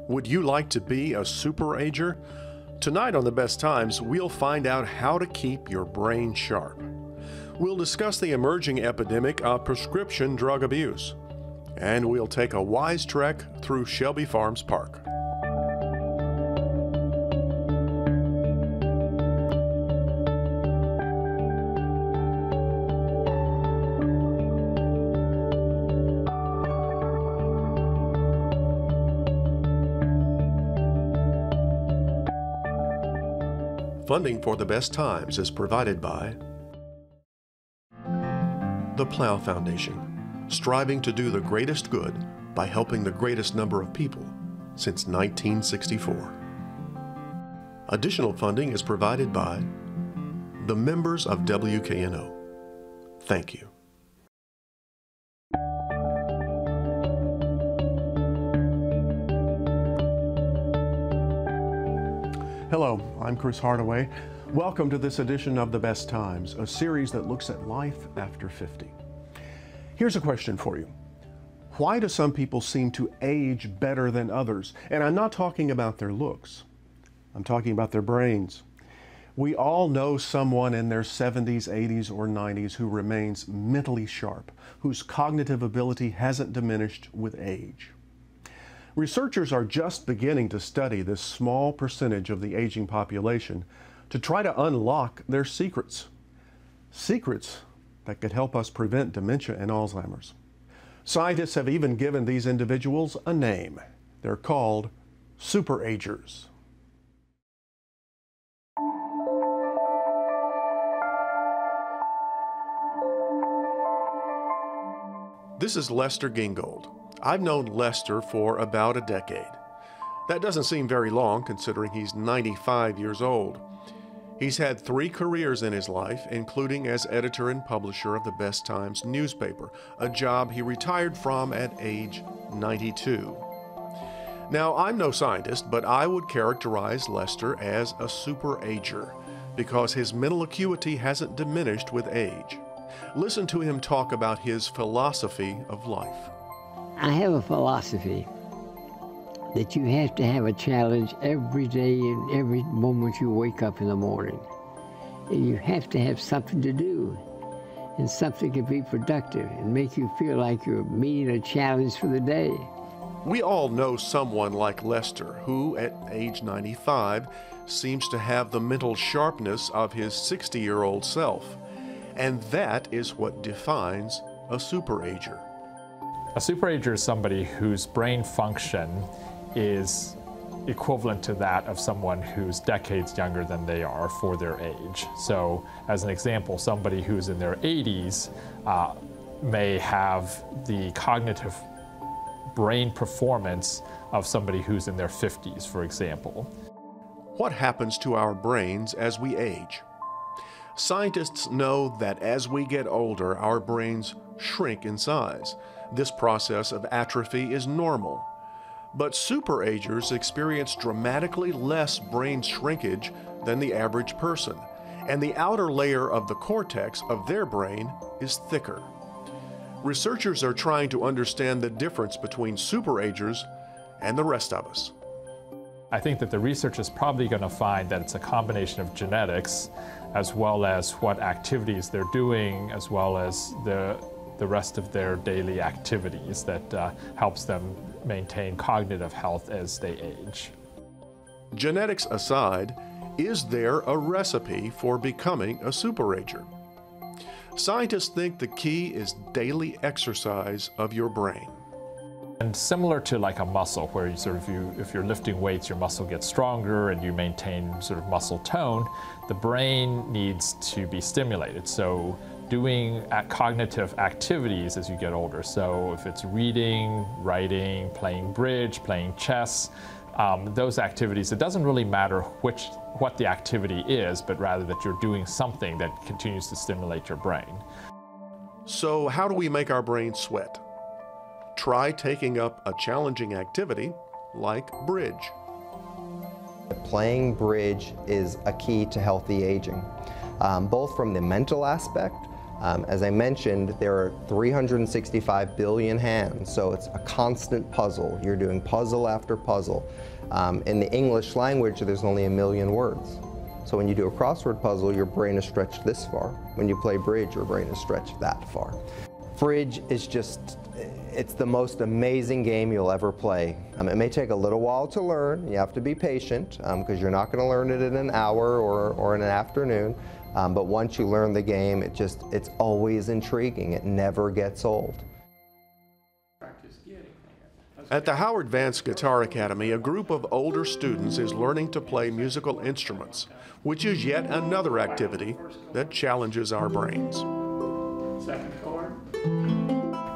Would you like to be a super-ager? Tonight on The Best Times, we'll find out how to keep your brain sharp. We'll discuss the emerging epidemic of prescription drug abuse. And we'll take a wise trek through Shelby Farms Park. Funding for The Best Times is provided by the Plow Foundation, striving to do the greatest good by helping the greatest number of people since 1964. Additional funding is provided by the members of WKNO. Thank you. Hello, I'm Chris Hardaway. Welcome to this edition of The Best Times, a series that looks at life after 50. Here's a question for you. Why do some people seem to age better than others? And I'm not talking about their looks. I'm talking about their brains. We all know someone in their 70s, 80s, or 90s who remains mentally sharp, whose cognitive ability hasn't diminished with age. Researchers are just beginning to study this small percentage of the aging population to try to unlock their secrets. Secrets that could help us prevent dementia and Alzheimer's. Scientists have even given these individuals a name. They're called super-agers. This is Lester Gingold. I've known Lester for about a decade. That doesn't seem very long considering he's 95 years old. He's had 3 careers in his life, including as editor and publisher of the Best Times newspaper, a job he retired from at age 92. Now, I'm no scientist, but I would characterize Lester as a super-ager because his mental acuity hasn't diminished with age. Listen to him talk about his philosophy of life. I have a philosophy that you have to have a challenge every day and every moment you wake up in the morning. And you have to have something to do, and something can be productive and make you feel like you're meeting a challenge for the day. We all know someone like Lester who, at age 95, seems to have the mental sharpness of his 60-year-old self. And that is what defines a super-ager. A super-ager is somebody whose brain function is equivalent to that of someone who's decades younger than they are for their age. So, as an example, somebody who's in their 80s may have the cognitive brain performance of somebody who's in their 50s, for example. What happens to our brains as we age? Scientists know that as we get older, our brains shrink in size. This process of atrophy is normal. But super-agers experience dramatically less brain shrinkage than the average person, and the outer layer of the cortex of their brain is thicker. Researchers are trying to understand the difference between super-agers and the rest of us. I think that the research is probably going to find that it's a combination of genetics as well as what activities they're doing, as well as the rest of their daily activities that helps them maintain cognitive health as they age. Genetics aside, is there a recipe for becoming a super-ager? Scientists think the key is daily exercise of your brain. And similar to like a muscle, where if you're lifting weights, your muscle gets stronger and you maintain sort of muscle tone, the brain needs to be stimulated. So doing cognitive activities as you get older. So if it's reading, writing, playing bridge, playing chess, those activities, it doesn't really matter what the activity is, but rather that you're doing something that continues to stimulate your brain. So how do we make our brain sweat? Try taking up a challenging activity like bridge. Playing bridge is a key to healthy aging, both from the mental aspect, As I mentioned, there are 365 billion hands, so it's a constant puzzle. You're doing puzzle after puzzle. In the English language, there's only 1 million words. So when you do a crossword puzzle, your brain is stretched this far. When you play bridge, your brain is stretched that far. Bridge is just, it's the most amazing game you'll ever play. It may take a little while to learn. You have to be patient because you're not going to learn it in an hour or in an afternoon. But once you learn the game, it's always intriguing. It never gets old. At the Howard Vance Guitar Academy, a group of older students is learning to play musical instruments, which is yet another activity that challenges our brains. Second chord.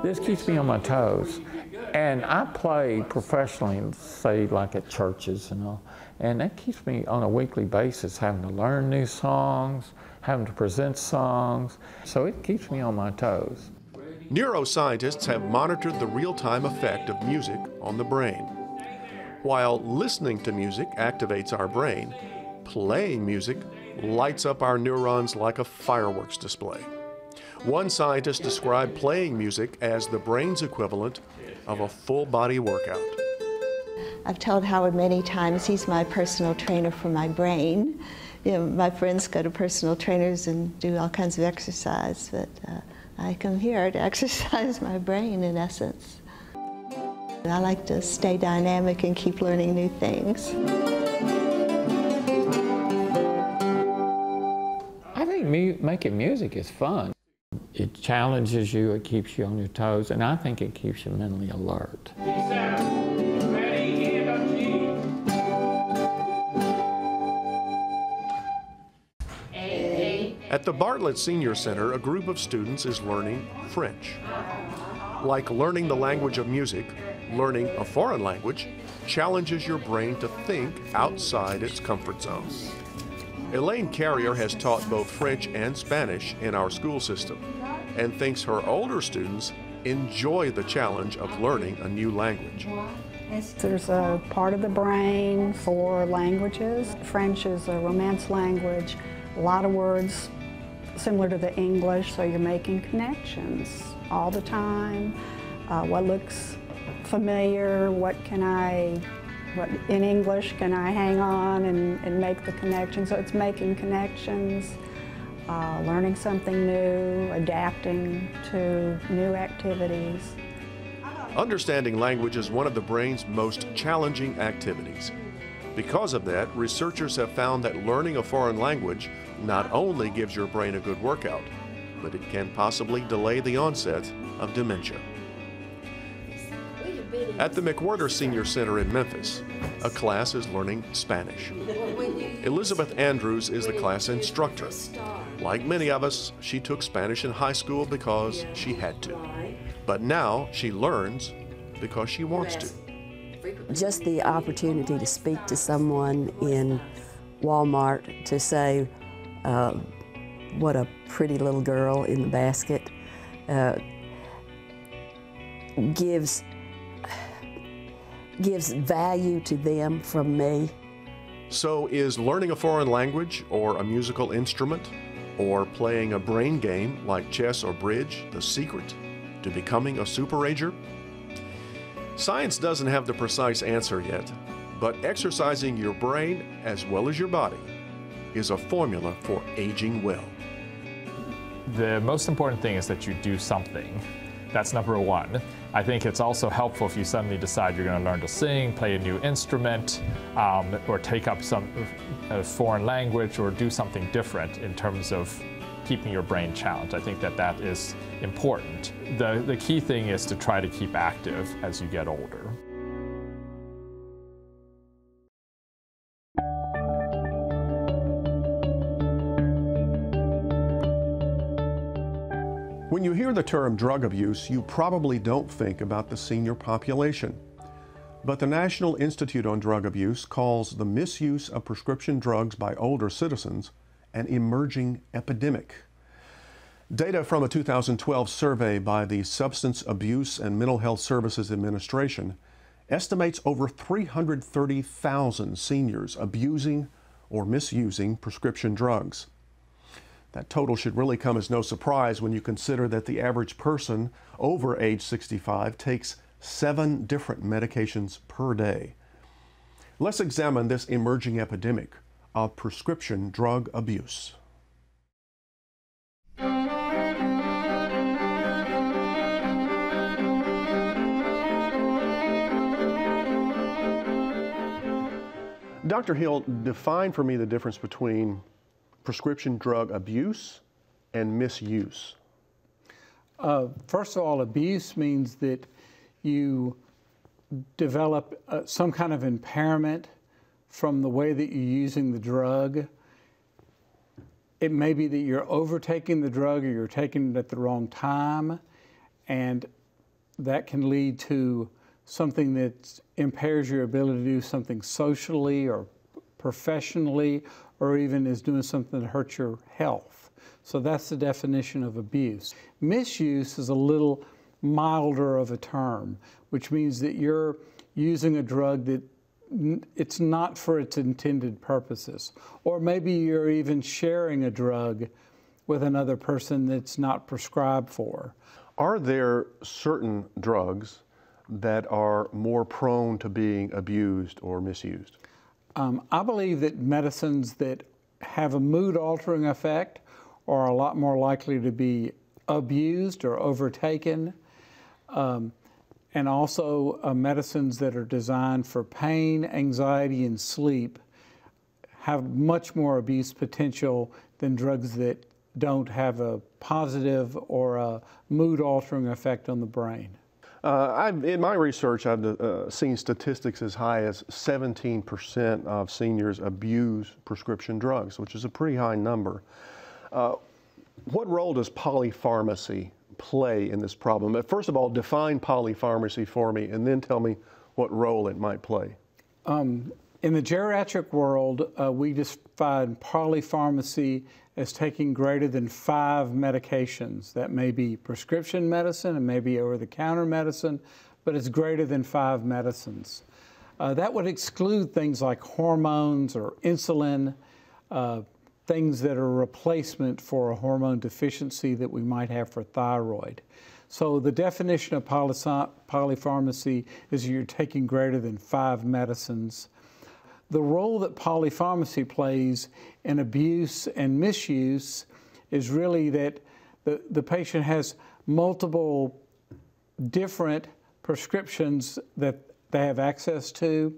This keeps me on my toes. And I play professionally, say like at churches and all, and that keeps me on a weekly basis having to learn new songs, having to present songs, so it keeps me on my toes. Neuroscientists have monitored the real-time effect of music on the brain. While listening to music activates our brain, playing music lights up our neurons like a fireworks display. One scientist described playing music as the brain's equivalent of a full-body workout. I've told Howard many times he's my personal trainer for my brain. You know, my friends go to personal trainers and do all kinds of exercise, but I come here to exercise my brain in essence. I like to stay dynamic and keep learning new things. I think making music is fun. It challenges you, it keeps you on your toes, and I think it keeps you mentally alert. At the Bartlett Senior Center, a group of students is learning French. Like learning the language of music, learning a foreign language challenges your brain to think outside its comfort zone. Elaine Carrier has taught both French and Spanish in our school system and thinks her older students enjoy the challenge of learning a new language. There's a part of the brain for languages. French is a Romance language, a lot of words similar to the English, so you're making connections all the time. What looks familiar, what in English can I hang on and make the connection? So it's making connections, learning something new, adapting to new activities. Understanding language is one of the brain's most challenging activities. Because of that, researchers have found that learning a foreign language not only gives your brain a good workout, but it can possibly delay the onset of dementia. At the McWhirter Senior Center in Memphis, a class is learning Spanish. Elizabeth Andrews is the class instructor. Like many of us, she took Spanish in high school because she had to. But now she learns because she wants to. Just the opportunity to speak to someone in Walmart to say, what a pretty little girl in the basket, gives value to them from me. So is learning a foreign language or a musical instrument or playing a brain game like chess or bridge the secret to becoming a super-ager? Science doesn't have the precise answer yet, but exercising your brain as well as your body is a formula for aging well. The most important thing is that you do something. That's number one. I think it's also helpful if you suddenly decide you're going to learn to sing, play a new instrument, or take up some foreign language, or do something different in terms of keeping your brain challenged. I think that is important. The key thing is to try to keep active as you get older. When you hear the term drug abuse, you probably don't think about the senior population. But the National Institute on Drug Abuse calls the misuse of prescription drugs by older citizens an emerging epidemic. Data from a 2012 survey by the Substance Abuse and Mental Health Services Administration estimates over 330,000 seniors abusing or misusing prescription drugs. That total should really come as no surprise when you consider that the average person over age 65 takes 7 different medications per day. Let's examine this emerging epidemic of prescription drug abuse. Dr. Hill, define for me the difference between prescription drug abuse and misuse. First of all, abuse means that you develop some kind of impairment from the way that you're using the drug. It may be that you're overtaking the drug or you're taking it at the wrong time, and that can lead to something that impairs your ability to do something socially or professionally, or even is doing something that hurts your health. So that's the definition of abuse. Misuse is a little milder of a term, which means that you're using a drug that it's not for its intended purposes. Or maybe you're even sharing a drug with another person that's not prescribed for. Are there certain drugs that are more prone to being abused or misused? I believe that medicines that have a mood-altering effect are a lot more likely to be abused or overtaken. And also medicines that are designed for pain, anxiety, and sleep have much more abuse potential than drugs that don't have a positive or a mood-altering effect on the brain. In my research, I've seen statistics as high as 17% of seniors abuse prescription drugs, which is a pretty high number. What role does polypharmacy play in this problem? First of all, define polypharmacy for me, and then tell me what role it might play. In the geriatric world, we define polypharmacy as taking greater than 5 medications. That may be prescription medicine and maybe over-the-counter medicine, but it's greater than 5 medicines. That would exclude things like hormones or insulin, things that are a replacement for a hormone deficiency that we might have for thyroid. So the definition of polypharmacy is you're taking greater than 5 medicines. The role that polypharmacy plays in abuse and misuse is really that the patient has multiple different prescriptions that they have access to,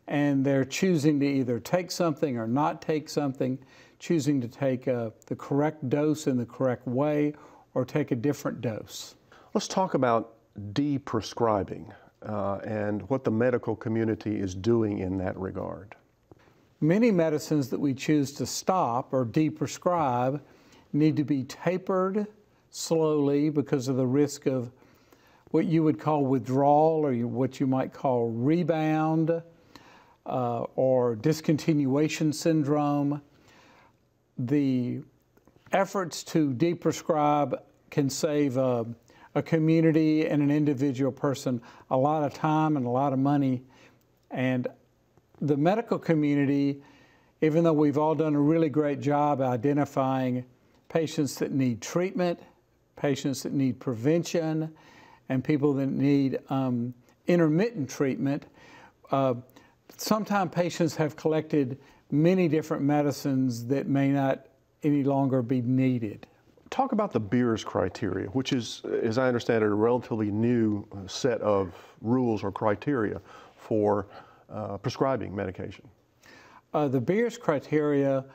and they're choosing to either take something or not take something, choosing to take the correct dose in the correct way or take a different dose. Let's talk about de-prescribing and what the medical community is doing in that regard. Many medicines that we choose to stop or de-prescribe need to be tapered slowly because of the risk of what you would call withdrawal or what you might call rebound or discontinuation syndrome. The efforts to de-prescribe can save a community and an individual person a lot of time and a lot of money. And the medical community, even though we've all done a really great job identifying patients that need treatment, patients that need prevention, and people that need intermittent treatment, sometimes patients have collected many different medicines that may not any longer be needed. Talk about the Beers criteria, which is, as I understand it, a relatively new set of rules or criteria for prescribing medication. The Beers criteria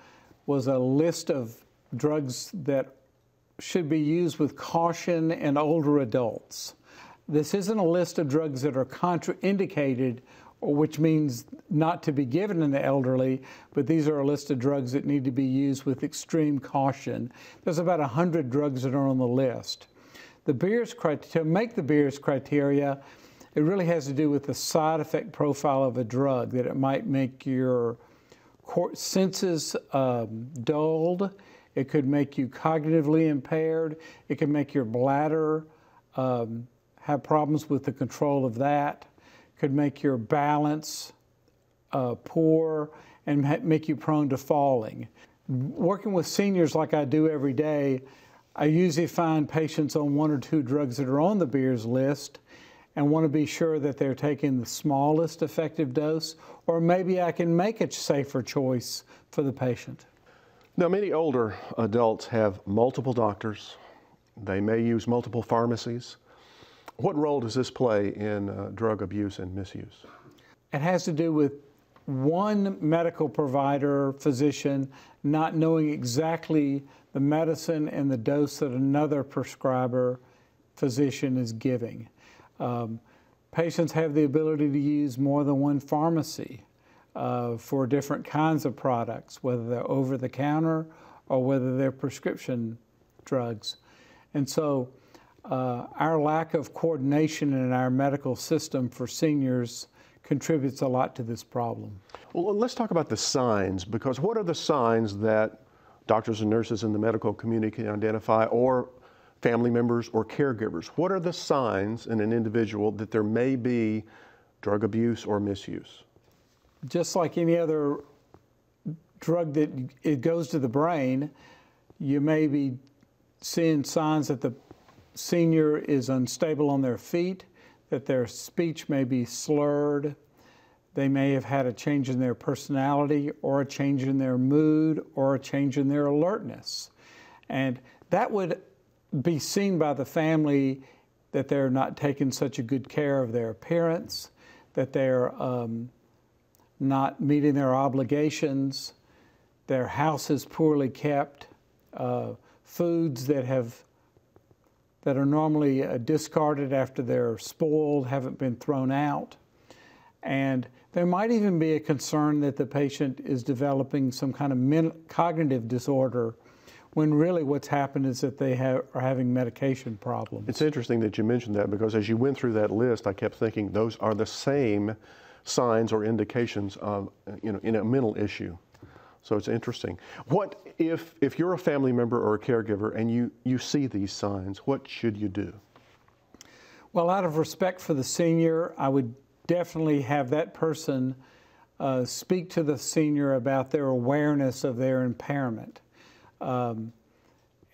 was a list of drugs that should be used with caution in older adults. This isn't a list of drugs that are contraindicated, which means not to be given in the elderly, but these are a list of drugs that need to be used with extreme caution. There's about 100 drugs that are on the list. The Beers to make the Beers criteria, it really has to do with the side effect profile of a drug, that it might make your senses dulled, it could make you cognitively impaired, it could make your bladder have problems with the control of that, could make your balance poor and make you prone to falling. Working with seniors like I do every day, I usually find patients on 1 or 2 drugs that are on the Beers list and want to be sure that they're taking the smallest effective dose, or maybe I can make a safer choice for the patient. Now, many older adults have multiple doctors. They may use multiple pharmacies. What role does this play in drug abuse and misuse? It has to do with one medical provider, physician, not knowing exactly the medicine and the dose that another prescriber, physician is giving. Patients have the ability to use more than one pharmacy for different kinds of products, whether they're over-the-counter or whether they're prescription drugs. And so our lack of coordination in our medical system for seniors contributes a lot to this problem. Well, let's talk about the signs, because what are the signs that doctors and nurses in the medical community can identify, or family members or caregivers? What are the signs in an individual that there may be drug abuse or misuse? Just like any other drug that it goes to the brain, you may be seeing signs that the senior is unstable on their feet, that their speech may be slurred, they may have had a change in their personality, or a change in their mood, or a change in their alertness. And that would be seen by the family, that they're not taking such a good care of their appearance, that they're not meeting their obligations, their house is poorly kept, foods that are normally discarded after they're spoiled haven't been thrown out. And there might even be a concern that the patient is developing some kind of cognitive disorder, when really what's happened is that they are having medication problems. It's interesting that you mentioned that, because as you went through that list, I kept thinking those are the same signs or indications of, in a mental issue. So it's interesting. What if you're a family member or a caregiver and you see these signs, what should you do? Well, out of respect for the senior, I would definitely have that person speak to the senior about their awareness of their impairment. And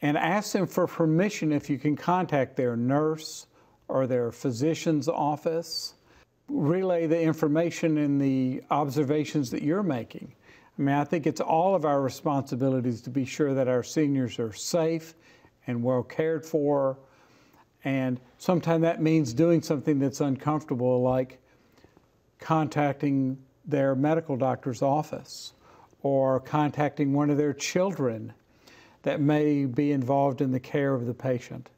ask them for permission if you can contact their nurse or their physician's office. Relay the information and the observations that you're making. I mean, I think it's all of our responsibilities to be sure that our seniors are safe and well cared for. And sometimes that means doing something that's uncomfortable, like contacting their medical doctor's office or contacting one of their children that may be involved in the care of the patient.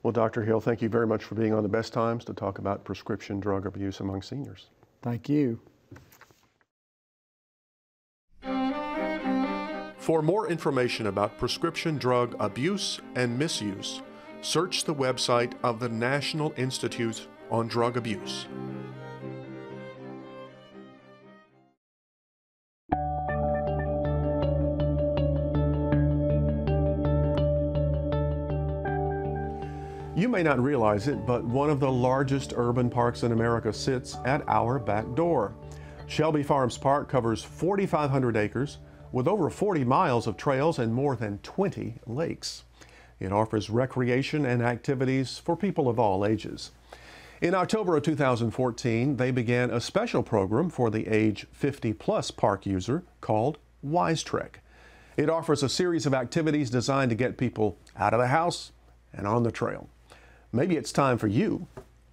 Well, Dr. Hill, thank you very much for being on The Best Times to talk about prescription drug abuse among seniors. Thank you. For more information about prescription drug abuse and misuse, search the website of the National Institute on Drug Abuse. You may not realize it, but one of the largest urban parks in America sits at our back door. Shelby Farms Park covers 4,500 acres with over 40 miles of trails and more than 20 lakes. It offers recreation and activities for people of all ages. In October of 2014, they began a special program for the age 50-plus park user called Wise Trek. It offers a series of activities designed to get people out of the house and on the trail. Maybe it's time for you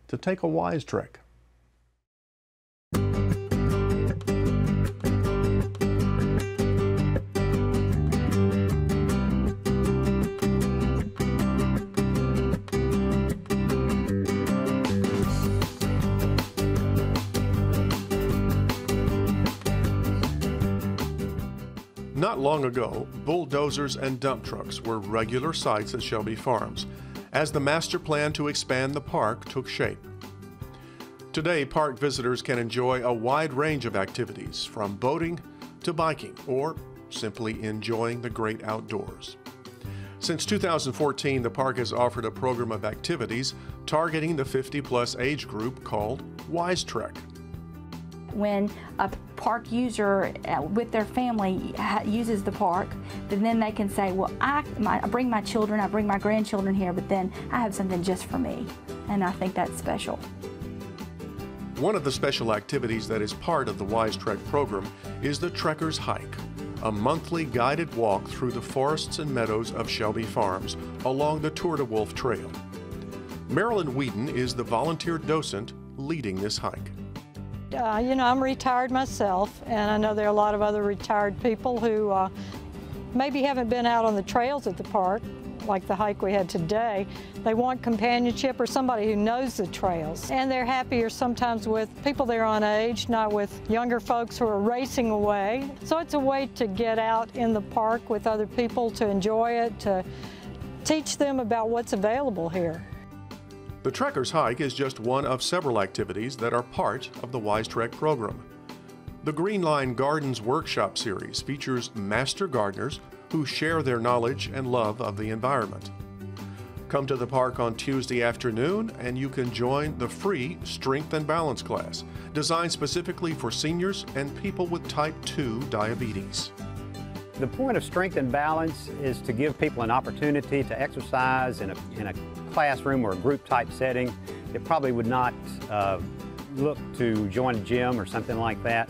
to take a Wise Trek. Not long ago, bulldozers and dump trucks were regular sights at Shelby Farms as the master plan to expand the park took shape. Today, park visitors can enjoy a wide range of activities, from boating to biking, or simply enjoying the great outdoors. Since 2014, the park has offered a program of activities targeting the 50-plus age group called Wise Trek. when a park user with their family uses the park, then they can say, well, I bring my children, I bring my grandchildren here, but then I have something just for me. And I think that's special. One of the special activities that is part of the Wise Trek program is the Trekkers Hike, a monthly guided walk through the forests and meadows of Shelby Farms along the Tour de Wolf Trail. Marilyn Whedon is the volunteer docent leading this hike. You know, I'm retired myself, and I know there are a lot of other retired people who maybe haven't been out on the trails at the park, like the hike we had today. They want companionship or somebody who knows the trails. And they're happier sometimes with people their own age, not with younger folks who are racing away. So it's a way to get out in the park with other people, to enjoy it, to teach them about what's available here. The Trekkers Hike is just one of several activities that are part of the Wise Trek program. The Green Line Gardens Workshop Series features master gardeners who share their knowledge and love of the environment. Come to the park on Tuesday afternoon and you can join the free Strength and Balance class, designed specifically for seniors and people with type 2 diabetes. The point of Strength and Balance is to give people an opportunity to exercise in a classroom or a group type setting that probably would not look to join a gym or something like that.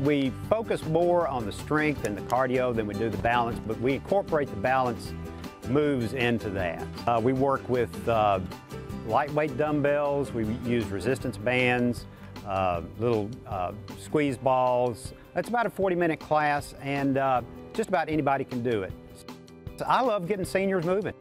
We focus more on the strength and the cardio than we do the balance, but we incorporate the balance moves into that. We work with lightweight dumbbells, we use resistance bands, little squeeze balls. It's about a 40-minute class, and just about anybody can do it. So I love getting seniors moving.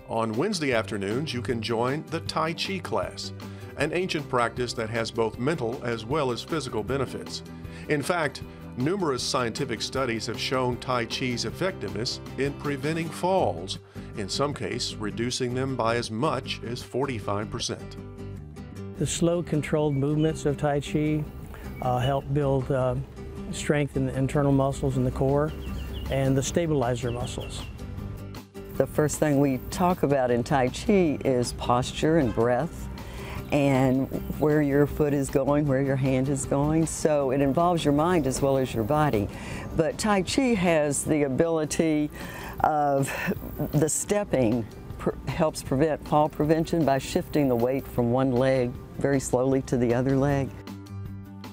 On Wednesday afternoons, you can join the Tai Chi class, an ancient practice that has both mental as well as physical benefits. In fact, numerous scientific studies have shown Tai Chi's effectiveness in preventing falls, in some cases reducing them by as much as 45%. The slow, controlled movements of Tai Chi help build strength in the internal muscles in the core and the stabilizer muscles. The first thing we talk about in Tai Chi is posture and breath and where your foot is going, where your hand is going. So it involves your mind as well as your body. But Tai Chi has the ability of the stepping helps prevent fall prevention by shifting the weight from one leg very slowly to the other leg.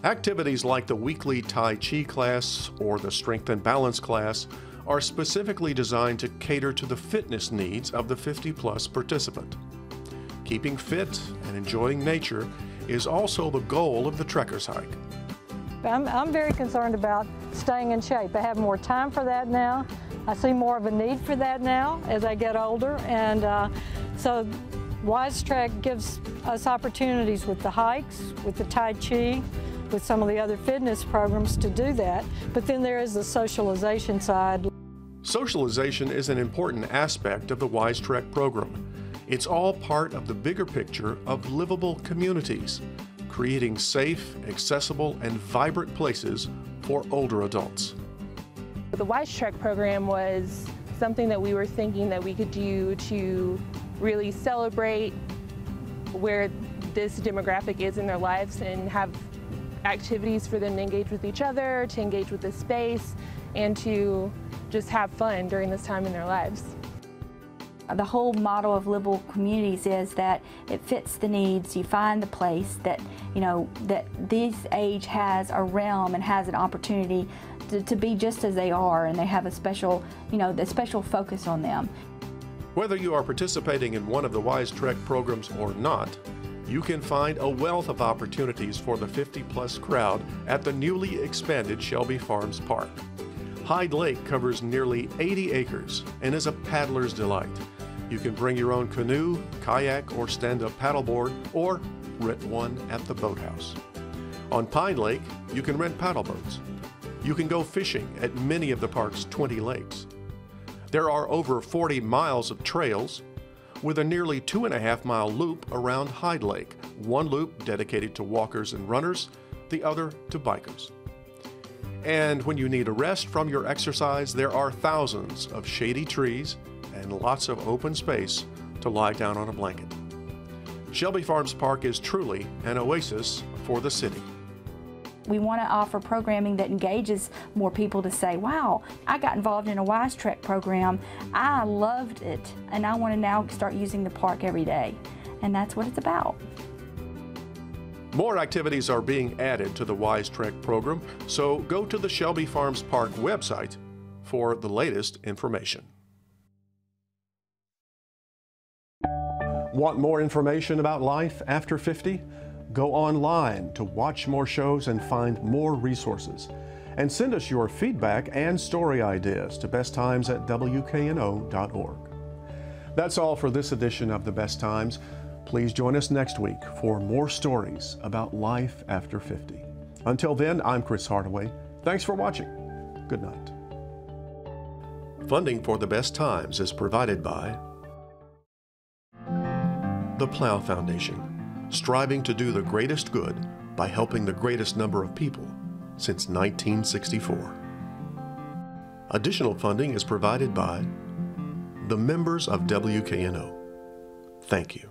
Activities like the weekly Tai Chi class or the Strength and Balance class are specifically designed to cater to the fitness needs of the 50-plus participant. Keeping fit and enjoying nature is also the goal of the Trekkers Hike. I'm very concerned about staying in shape. I have more time for that now. I see more of a need for that now as I get older, and so Wise Trek gives us opportunities with the hikes, with the Tai Chi, with some of the other fitness programs to do that, but then there is the socialization side. Socialization is an important aspect of the Wise Trek program. It's all part of the bigger picture of livable communities, creating safe, accessible, and vibrant places for older adults. The Wise Trek program was something that we were thinking that we could do to really celebrate where this demographic is in their lives and have activities for them to engage with each other, to engage with the space, and to just have fun during this time in their lives. The whole motto of livable communities is that it fits the needs. You find the place that, you know, that this age has a realm and has an opportunity to be just as they are, and they have a special, you know, the special focus on them. Whether you are participating in one of the Wise Trek programs or not, you can find a wealth of opportunities for the 50-plus crowd at the newly expanded Shelby Farms Park. Hyde Lake covers nearly 80 acres and is a paddler's delight. You can bring your own canoe, kayak, or stand-up paddleboard, or rent one at the boathouse. On Pine Lake, you can rent paddle boats. You can go fishing at many of the park's 20 lakes. There are over 40 miles of trails, with a nearly 2.5-mile loop around Hyde Lake, one loop dedicated to walkers and runners, the other to bikers. And when you need a rest from your exercise, there are thousands of shady trees and lots of open space to lie down on a blanket. Shelby Farms Park is truly an oasis for the city. We want to offer programming that engages more people to say, wow, I got involved in a Wise Trek program, I loved it, and I want to now start using the park every day. And that's what it's about. More activities are being added to the Wise Trek program, so go to the Shelby Farms Park website for the latest information. Want more information about life after 50? Go online to watch more shows and find more resources. And send us your feedback and story ideas to besttimes@wkno.org. That's all for this edition of The Best Times. Please join us next week for more stories about life after 50. Until then, I'm Chris Hardaway. Thanks for watching. Good night. Funding for The Best Times is provided by the Plow Foundation, striving to do the greatest good by helping the greatest number of people since 1964. Additional funding is provided by the members of WKNO. Thank you.